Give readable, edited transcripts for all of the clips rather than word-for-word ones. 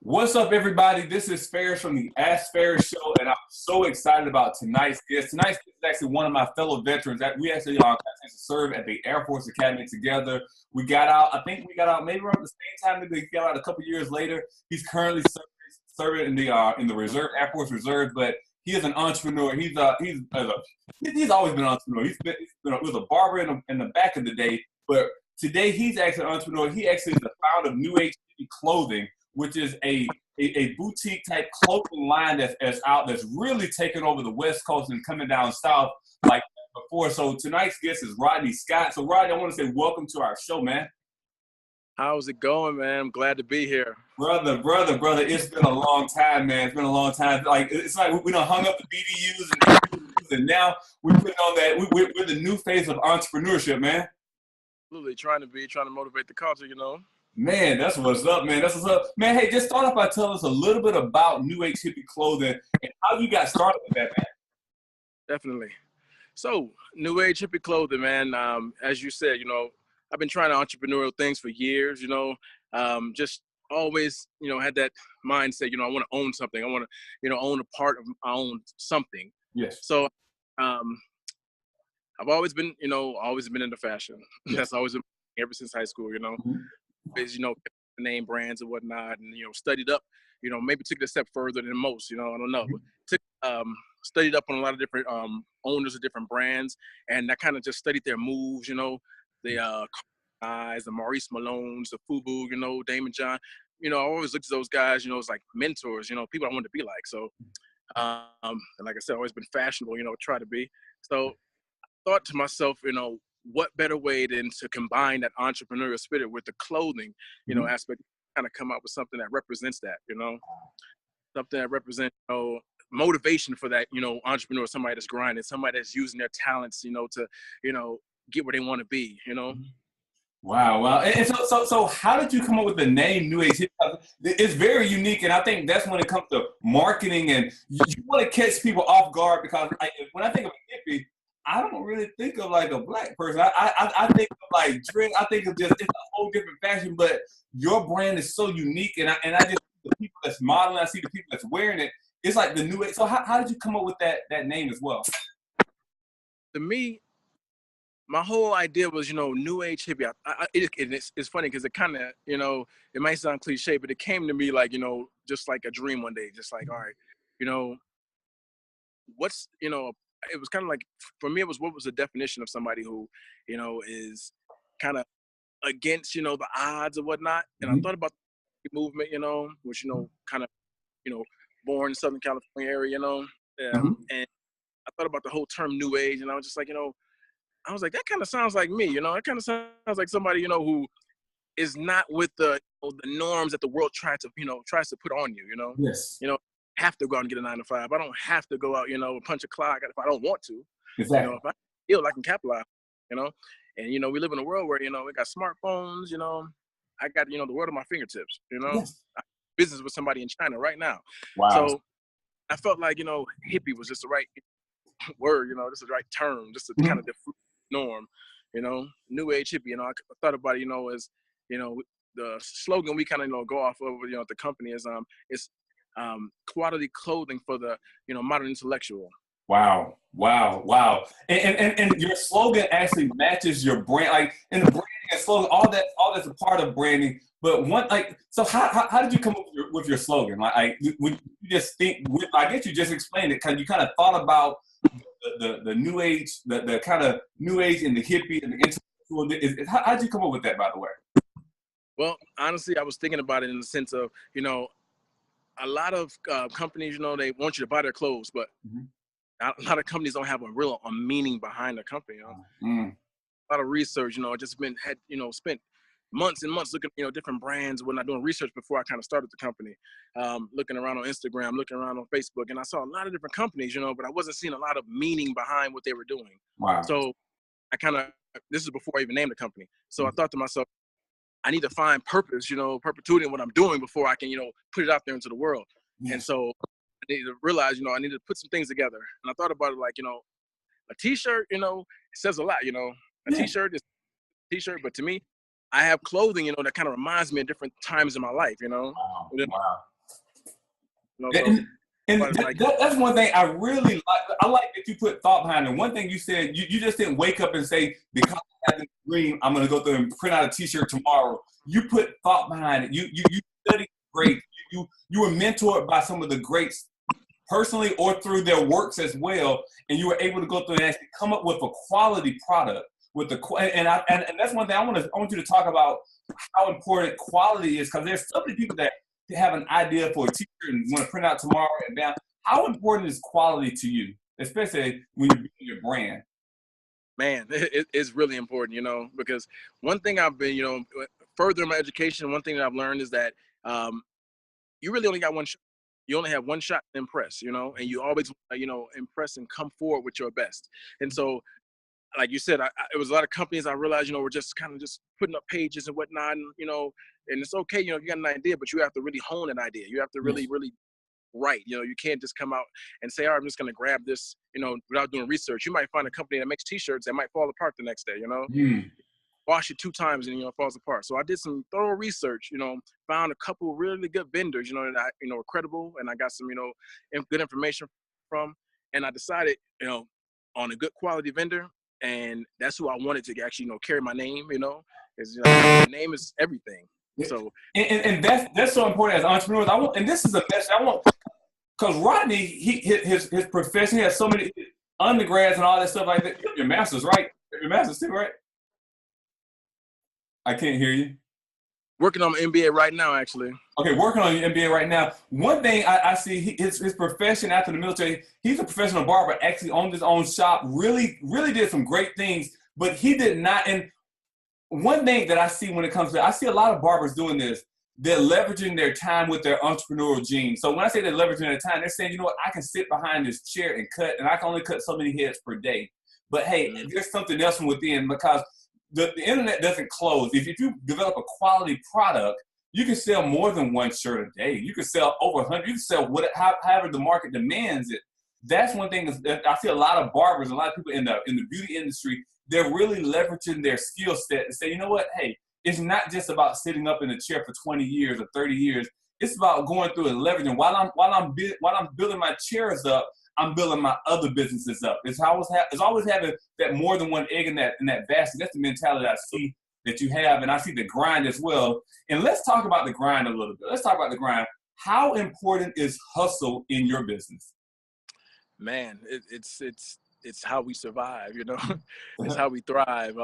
What's up, everybody? This is Faris from the ASKFaris show, and I'm so excited about tonight's guest. Tonight's guest is actually one of my fellow veterans. That we actually served at the Air Force Academy together. We got out, I think we got out maybe around the same time. Maybe we got out a couple years later. He's currently serving in the Reserve, Air Force Reserve, but he is an entrepreneur. He's always been an entrepreneur. He was a barber in the back of the day, but today he's actually an entrepreneur. He actually is the founder of New Age Hippie Clothing, which is a boutique type clothing line that's really taking over the West Coast and coming down south like before. So tonight's guest is Rodney Scott. So Rodney, I want to say welcome to our show, man. How's it going, man? I'm glad to be here. Brother, it's been a long time, man. It's been a long time. Like, it's like we done hung up the BDUs and now we're putting on that. We're the new phase of entrepreneurship, man. Absolutely, trying to motivate the culture, you know. Man, that's what's up, man. That's what's up. Man, hey, just start off by telling us a little bit about New Age Hippie Clothing and how you got started with that, man. Definitely. So, New Age Hippie Clothing, man, as you said, you know, I've been trying entrepreneurial things for years, you know, just always, you know, had that mindset, you know, I want to own something. I want to, you know, own a part of my own something. Yes. So, I've always been, you know, into fashion. Yes. That's always been ever since high school, you know. Mm-hmm. Is, you know, name brands and whatnot, and, you know, studied up, you know, maybe took it a step further than most, you know, I don't know, but studied up on a lot of different owners of different brands, and I kind of just studied their moves, you know, the guys, the Maurice Malones, the Fubu, you know, Damon John, you know, I always looked at those guys, you know, as like mentors, you know, people I wanted to be like. So, and like I said, I've always been fashionable, you know, try to be. So I thought to myself, you know, what better way than to combine that entrepreneurial spirit with the clothing, you know, aspect, kind of come up with something that represents that, you know, something that represents, you know, motivation for that, you know, entrepreneur, somebody that's grinding, somebody that's using their talents, you know, to, you know, get where they want to be, you know. Wow. And so how did you come up with the name New Age Hippie? It's very unique, and I think that's when it comes to marketing, and you want to catch people off guard, because when I think of a hippie, I don't really think of like a black person. I think of like dress. I think of just, it's a whole different fashion. But your brand is so unique, and I just see the people that's modeling, I see the people that's wearing it. It's like the new age. So how did you come up with that name as well? To me, my whole idea was, you know, New Age Hippie. It's funny because it kind of, you know, it might sound cliche, but it came to me like, you know, just like a dream one day. Just like, all right, you know, what's, you know, it was kind of like, for me, it was, what was the definition of somebody who, you know, is kind of against, you know, the odds or whatnot. And I thought about the movement, you know, which, you know, kind of, you know, born in Southern California area, you know, and I thought about the whole term New Age, and I was just like, you know, I was like, that kind of sounds like me, you know, it kind of sounds like somebody, you know, who is not with the, you know, the norms that the world tries to put on you, you know. Yes. You know, have to go out and get a 9 to 5. I don't have to go out, you know, punch a clock if I don't want to. Exactly. You know, if I feel I can capitalize, you know. And, you know, we live in a world where, you know, we got smartphones, you know. I got, you know, the world at my fingertips, you know. Yes. I do business with somebody in China right now. Wow. So I felt like, you know, hippie was just the right word, you know, this is the right term, just to kind of different norm, you know. New Age Hippie, you know, I thought about it, you know, as, you know, the slogan we kind of, you know, go off of, you know, at the company is quality clothing for the, you know, modern intellectual. Wow. And your slogan actually matches your brand, like, in the branding and slogan, all that's a part of branding. But so how did you come up with your slogan? Like, would you just think, I guess you just explained it, because you kind of thought about the new age, the kind of new age and the hippie and the intellectual. How did you come up with that, by the way? Well, honestly, I was thinking about it in the sense of, you know, a lot of companies, you know, they want you to buy their clothes, but a lot of companies don't have a meaning behind the company. You know? A lot of research, you know, spent months and months looking, you know, different brands when I doing research before I kind of started the company, looking around on Instagram, looking around on Facebook, and I saw a lot of different companies, you know, but I wasn't seeing a lot of meaning behind what they were doing. Wow. So this is before I even named the company. So I thought to myself, I need to find purpose, you know, perpetuity in what I'm doing before I can, you know, put it out there into the world. Yes. And so I needed to realize, you know, I needed to put some things together. And I thought about it like, you know, a t-shirt, you know, it says a lot, you know. A t-shirt is a t-shirt, but to me, I have clothing, you know, that kind of reminds me of different times in my life, you know. Wow. You know, so and but like, that's one thing I really like. I like that you put thought behind it. One thing you said, you just didn't wake up and say, because I have this dream, I'm going to go through and print out a T-shirt tomorrow. You put thought behind it. You studied great. You were mentored by some of the greats personally or through their works as well, and you were able to go through and actually come up with a quality product. With the and that's one thing I want you to talk about how important quality is, because there's so many people that have an idea for a T-shirt and want to print out tomorrow and down. How important is quality to you, especially when you're building your brand? Man, it's really important, you know, because one thing I've been, you know, further in my education, one thing that I've learned is that you really only got one shot. You only have one shot to impress, you know, and you always, you know, impress and come forward with your best. And so, like you said, it was a lot of companies I realized, you know, were just kind of just putting up pages and whatnot, and, you know, and it's okay, you know, if you got an idea, but you have to really hone an idea. You have to really, really write. You know, you can't just come out and say, all right, I'm just going to grab this, you know, without doing research. You might find a company that makes T-shirts that might fall apart the next day, you know. Wash it 2 times and, you know, it falls apart. So I did some thorough research, you know, found a couple really good vendors, you know, that I, you know, were credible, and I got some, you know, good information from, and I decided, you know, on a good quality vendor, and that's who I wanted to actually, you know, carry my name, you know, is, you know, my name is everything. So and that's so important as entrepreneurs. I want, and this is a message I want, because Rodney, his profession, he has so many undergrads and all that stuff like that. Your master's, right? Your master's too, right? I can't hear you. Working on my MBA right now, actually. Okay, working on your MBA right now. One thing I see, his profession after the military, he's a professional barber, actually owned his own shop, really did some great things, but he did not. And one thing that I see when it comes to, I see a lot of barbers doing this. They're leveraging their time with their entrepreneurial gene. So when I say they're leveraging their time, they're saying, you know what, I can sit behind this chair and cut, and I can only cut so many heads per day. But hey, there's something else from within, because the internet doesn't close. If you develop a quality product, you can sell more than one shirt a day. You can sell over 100. You can sell however the market demands it. That's one thing that I see a lot of barbers, a lot of people in the beauty industry, they're really leveraging their skill set to say, you know what, hey, it's not just about sitting up in a chair for 20 years or 30 years. It's about going through and leveraging. While I'm building my chairs up, I'm building my other businesses up. It's always having that more than one egg in that basket. That's the mentality I see that you have, and I see the grind as well. And let's talk about the grind a little bit. Let's talk about the grind. How important is hustle in your business? Man, it's how we survive, you know. It's how we thrive.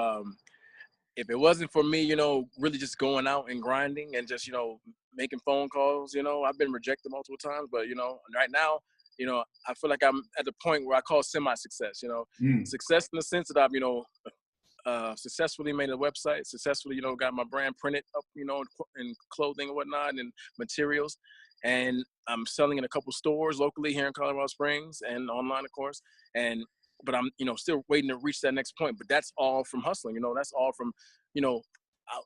If it wasn't for me, you know, really just going out and grinding and just, you know, making phone calls, you know, I've been rejected multiple times, but, you know, right now, you know, I feel like I'm at the point where I call semi-success, you know, success in the sense that I've, you know, successfully made a website, successfully, you know, got my brand printed up, you know, in clothing and whatnot and materials. And I'm selling in a couple stores locally here in Colorado Springs and online, of course. But I'm, you know, still waiting to reach that next point. But that's all from hustling, you know, that's all from, you know,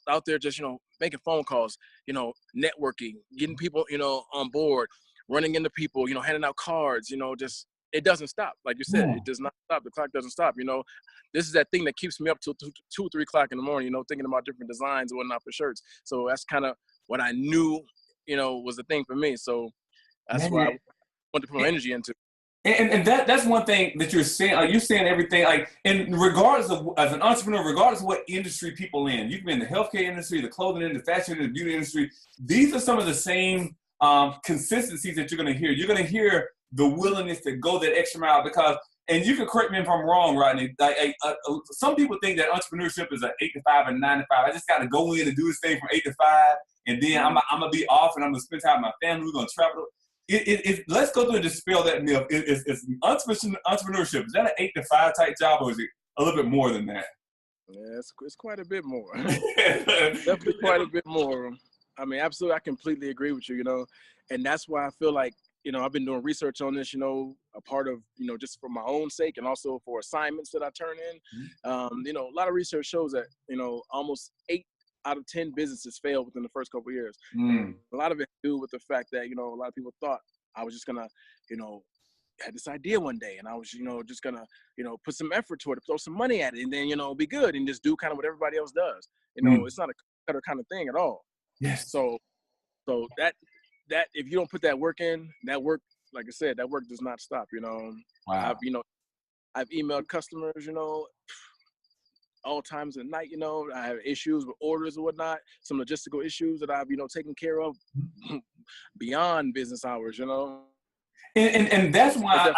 out there just, you know, making phone calls, you know, networking, getting people, you know, on board, running into people, you know, handing out cards, you know, just, it doesn't stop. Like you said, it does not stop. The clock doesn't stop. You know, this is that thing that keeps me up till 2 or 3 o'clock in the morning, you know, thinking about different designs and whatnot for shirts. So that's kind of what I knew, you know, was the thing for me. So that's why I wanted to put my energy into. And that's one thing that you're saying. Like, you're saying everything, like, and regardless of, as an entrepreneur, regardless of what industry people in, you can be in the healthcare industry, the clothing industry, the fashion industry, the beauty industry. These are some of the same consistencies that you're going to hear. You're going to hear the willingness to go that extra mile, because, and you can correct me if I'm wrong, Rodney, like, some people think that entrepreneurship is an 8 to 5 and 9 to 5. I just got to go in and do this thing from 8 to 5, and then I'm going to be off and I'm going to spend time with my family. We're going to travel. Let's go through and dispel that myth. Is entrepreneurship, is that an 8 to 5 type job, or is it a little bit more than that? Yeah, it's quite a bit more. Definitely quite a bit more. I mean, absolutely, I completely agree with you, you know, and that's why I feel like, you know, I've been doing research on this, you know, a part of, you know, just for my own sake and also for assignments that I turn in. You know, a lot of research shows that, you know, almost 8 out of 10 businesses fail within the first couple of years. And a lot of it to do with the fact that, you know, a lot of people thought I was just gonna, you know, had this idea one day and I was, you know, just gonna, you know, put some effort toward it, throw some money at it, and then, you know, be good and just do kind of what everybody else does. You know, it's not a better kind of thing at all. Yes. So that that if you don't put that work in, that work, like I said, that work does not stop. Wow. I've emailed customers, all times of the night. I have issues with orders and whatnot, some logistical issues that I've, taken care of beyond business hours. And that's why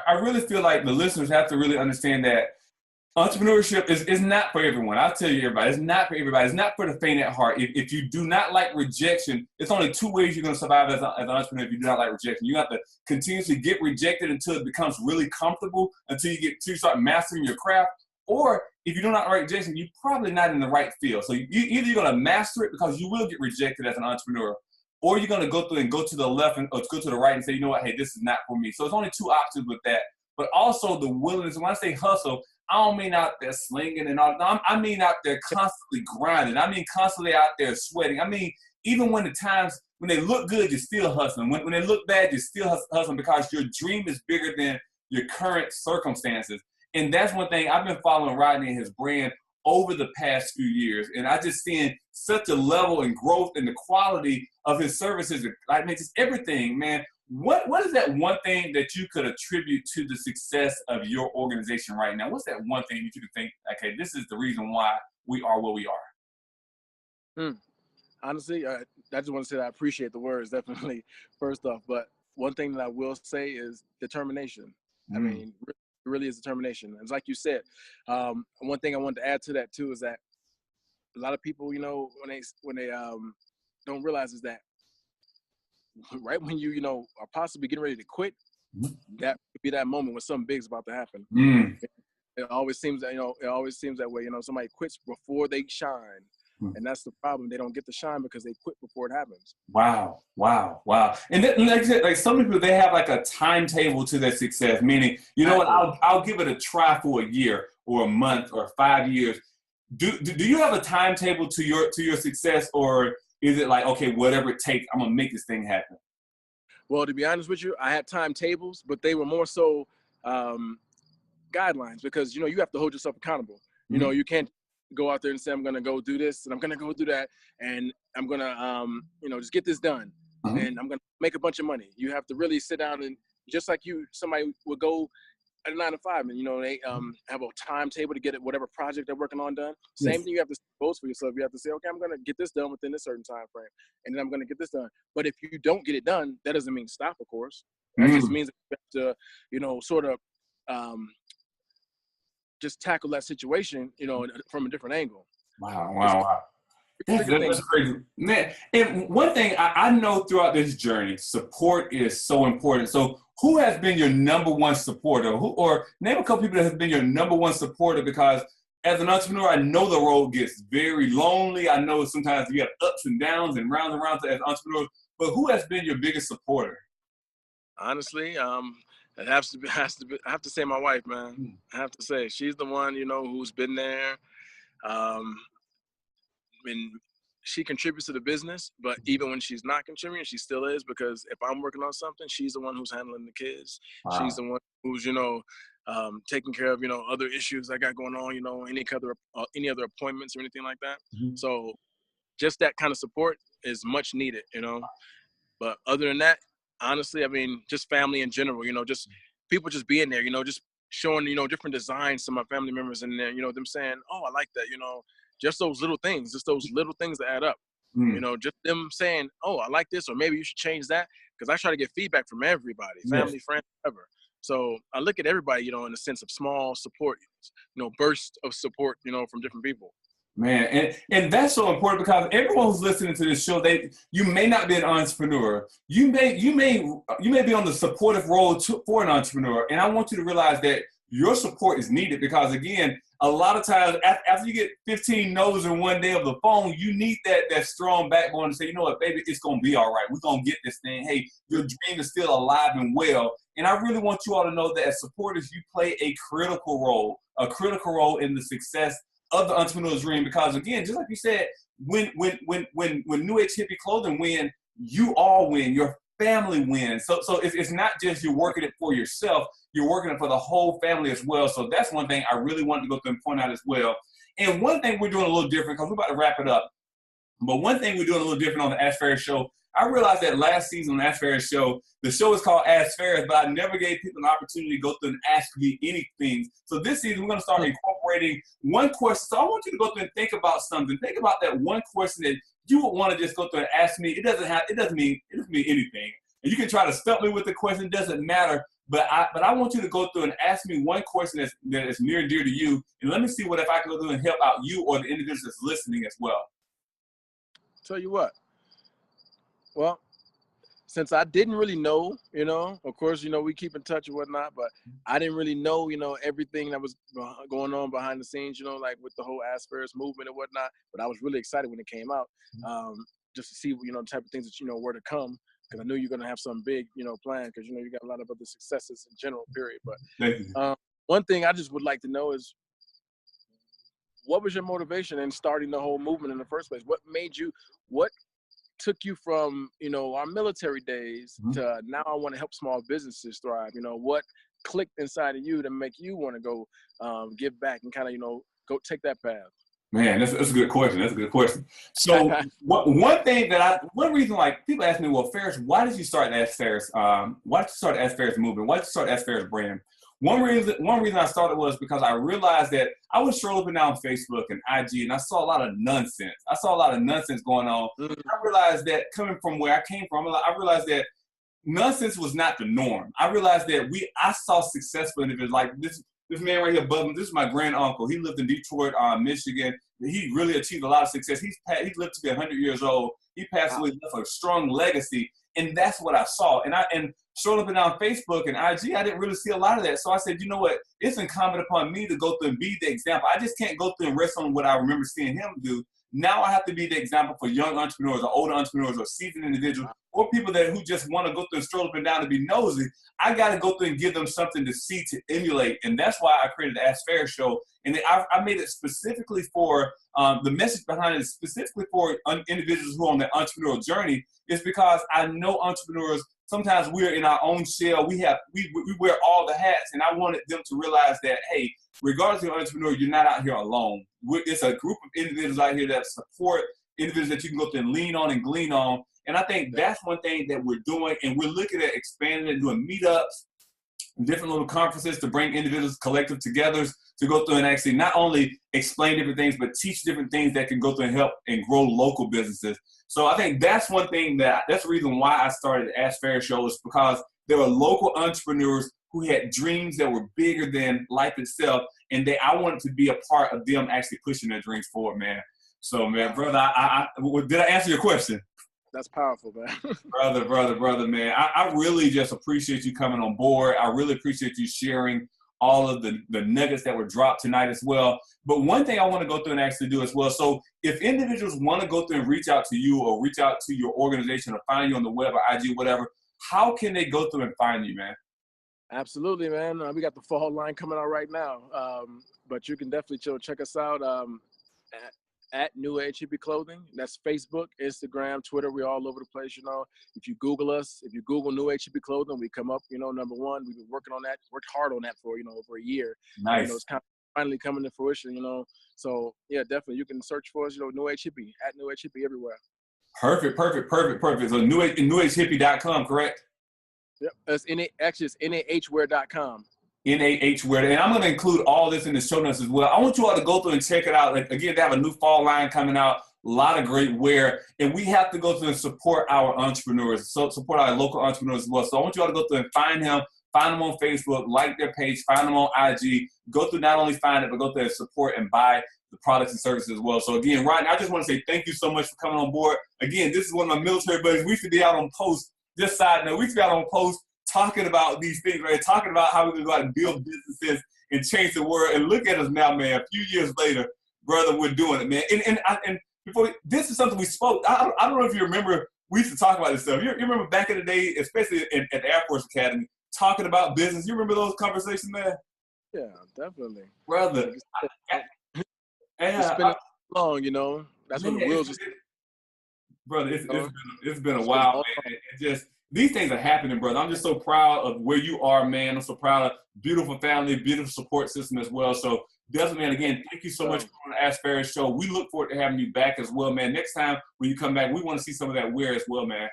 I really feel like the listeners have to really understand that entrepreneurship is not for everyone. I'll tell you, everybody, it's not for everybody. It's not for the faint at heart. If you do not like rejection, it's only two ways you're going to survive as an entrepreneur if you do not like rejection. You have to continuously get rejected until it becomes really comfortable, until you start mastering your craft. Or if you do not like rejection, you're probably not in the right field. So either you're going to master it, because you will get rejected as an entrepreneur, or you're going to go through and go to the left or go to the right and say, you know what, hey, this is not for me. So it's only two options with that. But also the willingness. When I say hustle, I don't mean out there slinging and all. I mean out there constantly grinding. I mean constantly out there sweating. I mean, even when the times when they look good, you're still hustling. When they look bad, you're still hustling, because your dream is bigger than your current circumstances. And that's one thing. I've been following Rodney and his brand over the past few years, and I just seeing such a level and growth in the quality of his services. Like, man, just everything, man. What is that one thing that you could attribute to the success of your organization right now? What's that one thing that you could think, okay, this is the reason why we are where we are? Honestly, I just want to say that I appreciate the words, definitely, first off. But one thing that I will say is determination. I mean, it really is determination. And like you said, one thing I wanted to add to that too is that a lot of people, when they don't realize is that right when you are possibly getting ready to quit, that could be that moment when something big's about to happen. It always seems that way. Somebody quits before they shine. And that's the problem. They don't get to shine because they quit before it happens. Wow. And like some people, they have like a timetable to their success, meaning, you know what, I'll give it a try for a year or a month or 5 years. Do you have a timetable to your success, or is it like, okay, whatever it takes, I'm going to make this thing happen? Well, to be honest with you, I had timetables, but they were more so guidelines, because, you have to hold yourself accountable. You can't go out there and say, I'm going to go do this and I'm going to go do that, and I'm going to, just get this done, and I'm going to make a bunch of money. You have to really sit down, and just like somebody would go at a 9 to 5, and, they have a timetable to get whatever project they're working on done. Same thing, you have to post for yourself. You have to say, okay, I'm going to get this done within a certain time frame, and then I'm going to get this done. But if you don't get it done, that doesn't mean stop, of course. That just means that you have to, sort of just tackle that situation, from a different angle. Wow. That's crazy, man. And one thing I know throughout this journey, support is so important. So who has been your number one supporter? Or name a couple people that have been your number one supporter, because as an entrepreneur, I know the road gets very lonely. I know sometimes you have ups and downs and rounds as entrepreneurs, but who has been your biggest supporter? Honestly, it has to be, I have to say my wife, man. I have to say, she's the one, who's been there. And she contributes to the business, but even when she's not contributing, she still is, because if I'm working on something, she's the one who's handling the kids. Wow. She's the one who's, taking care of, other issues I got going on, any other appointments or anything like that. So just that kind of support is much needed, But other than that, honestly, I mean, just family in general, just people just being there, just showing, different designs to my family members, and then, them saying, oh, I like that, just those little things that add up, just them saying, oh, I like this, or maybe you should change that. Because I try to get feedback from everybody, family, friends, whatever. So I look at everybody, in a sense of small support, burst of support, from different people. Man, and that's so important, because everyone who's listening to this show, you may not be an entrepreneur. You may be on the supportive role for an entrepreneur, and I want you to realize that your support is needed, because again, a lot of times after you get 15 no's in one day of the phone, you need that strong backbone to say, you know what, baby, it's gonna be all right. We're gonna get this thing. Hey, your dream is still alive and well. And I really want you all to know that as supporters, you play a critical role in the success of the entrepreneur's dream, because again, just like you said, when New Age Hippie Clothing win, you all win, your family wins. So it's not just you're working it for yourself, you're working it for the whole family as well. So that's one thing I really wanted to go through and point out as well. And one thing we're doing a little different, because we're about to wrap it up. But one thing we're doing a little different on the AskFaris show, I realized that last season on the AskFaris show, the show is called AskFaris, but I never gave people an opportunity to go through and ask me anything. So this season, we're going to start incorporating one question. So I want you to go through and think about something. Think about that one question that you would want to just go through and ask me. It doesn't mean anything. And you can try to stump me with the question. It doesn't matter. But I want you to go through and ask me one question that is near and dear to you. And let me see if I can go through and help out you or the individuals that's listening as well. Tell you what. Well, since I didn't really know, of course, we keep in touch and whatnot, but I didn't really know, everything that was going on behind the scenes, like with the whole AskFaris movement and whatnot. But I was really excited when it came out, just to see, the type of things that, were to come. Because I knew you're going to have something big, planned, because, you got a lot of other successes in general, period. But one thing I just would like to know is, what was your motivation in starting the whole movement in the first place? What took you from, our military days to now I want to help small businesses thrive? What clicked inside of you to make you want to go give back and kind of, go take that path? Man, that's a good question. That's a good question. So one reason, like, people ask me, well, Faris, why did you start the AskFaris? Why did you start the AskFaris movement? Why did you start the AskFaris brand? One reason I started was because I realized that I was strolling up and down Facebook and IG, and I saw a lot of nonsense. I saw a lot of nonsense going on. I realized that coming from where I came from, I realized that nonsense was not the norm. I realized that I saw successful individuals like this man right here above me. This is my grand uncle. He lived in Detroit, Michigan. He really achieved a lot of success. He lived to be 100 years old. He passed away, left a strong legacy, and that's what I saw. And strolling up and down Facebook and IG, I didn't really see a lot of that. So I said, you know what? It's incumbent upon me to go through and be the example. I just can't go through and rest on what I remember seeing him do. Now I have to be the example for young entrepreneurs or older entrepreneurs or seasoned individuals or people who just want to go through and stroll up and down and be nosy. I got to go through and give them something to see, to emulate. And that's why I created the AskFaris show. And I made it specifically for, the message behind it specifically for individuals who are on the entrepreneurial journey is because I know entrepreneurs, sometimes we're in our own shell. We wear all the hats. And I wanted them to realize that, hey, regardless of your entrepreneur, you're not out here alone. It's a group of individuals out here that support individuals that you can go through and lean on and glean on. And I think that's one thing that we're doing. And we're looking at expanding and doing meetups, different little conferences to bring individuals, collective together to go through and actually not only explain different things, but teach different things that can go through and help and grow local businesses. So I think that's one thing that's the reason why I started the AskFaris show, is because there were local entrepreneurs who had dreams that were bigger than life itself. And I wanted to be a part of them actually pushing their dreams forward, man. So, man, brother, did I answer your question? That's powerful, man. brother, man. I really just appreciate you coming on board. I really appreciate you sharing all of the nuggets that were dropped tonight as well. But one thing I want to go through and actually do as well. So if individuals want to go through and reach out to you or reach out to your organization or find you on the web or IG, whatever, how can they go through and find you, man? Absolutely, man. We got the fall line coming out right now. But you can definitely check us out at New Age Hippie Clothing. That's Facebook, Instagram, Twitter. We're all over the place, If you Google us, if you Google New Age Hippie Clothing, we come up, number one. We've been working on that, worked hard on that for, over a year. Nice. It's kind of finally coming to fruition, So, yeah, definitely. You can search for us, New Age Hippie, at New Age Hippie everywhere. Perfect. So newhippie.com, correct? Yep. It's nahwear.com. NAHwear. And I'm going to include all this in the show notes as well. I want you all to go through and check it out. Like, again, they have a new fall line coming out, a lot of great wear. And we have to go through and support our entrepreneurs, so support our local entrepreneurs as well. So I want you all to go through and find them on Facebook, like their page, find them on IG. Go through, not only find it, but go through and support and buy the products and services as well. So again, Rodney, I just want to say thank you so much for coming on board. Again, this is one of my military buddies. We used to be out on post, just side note, we used to be out on post talking about these things, right? Talking about how we're going to go out and build businesses and change the world. And look at us now, man. A few years later, brother, we're doing it, man. And before, this is something we spoke. I don't know if you remember, we used to talk about this stuff. You remember back in the day, especially at the Air Force Academy, talking about business. You remember those conversations, man? Yeah, definitely. Brother. It's been long, That's when the wheels brother, it's been a while, man. It just, these things are happening, brother. I'm just so proud of where you are, man. I'm so proud of beautiful family, beautiful support system as well. So Definitely, man. Again, thank you so much for on the ASKFaris show. We look forward to having you back as well, man. Next time when you come back, we want to see some of that wear as well, man.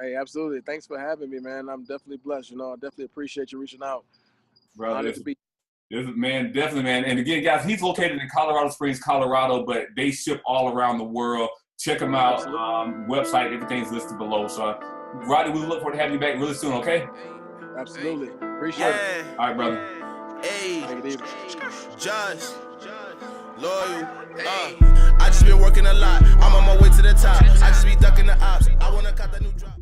Hey, absolutely. Thanks for having me, man. I'm definitely blessed. I definitely appreciate you reaching out. Brother, man, definitely, man. And again, guys, he's located in Colorado Springs, Colorado, but they ship all around the world. Check him out. Website, everything's listed below. So, Rodney, we look forward to having you back really soon, okay? Absolutely. Appreciate it. All right, brother. Hey, just loyal. I just been working a lot. I'm on my way to the top. I just be ducking the ops. I wanna cut the new drop.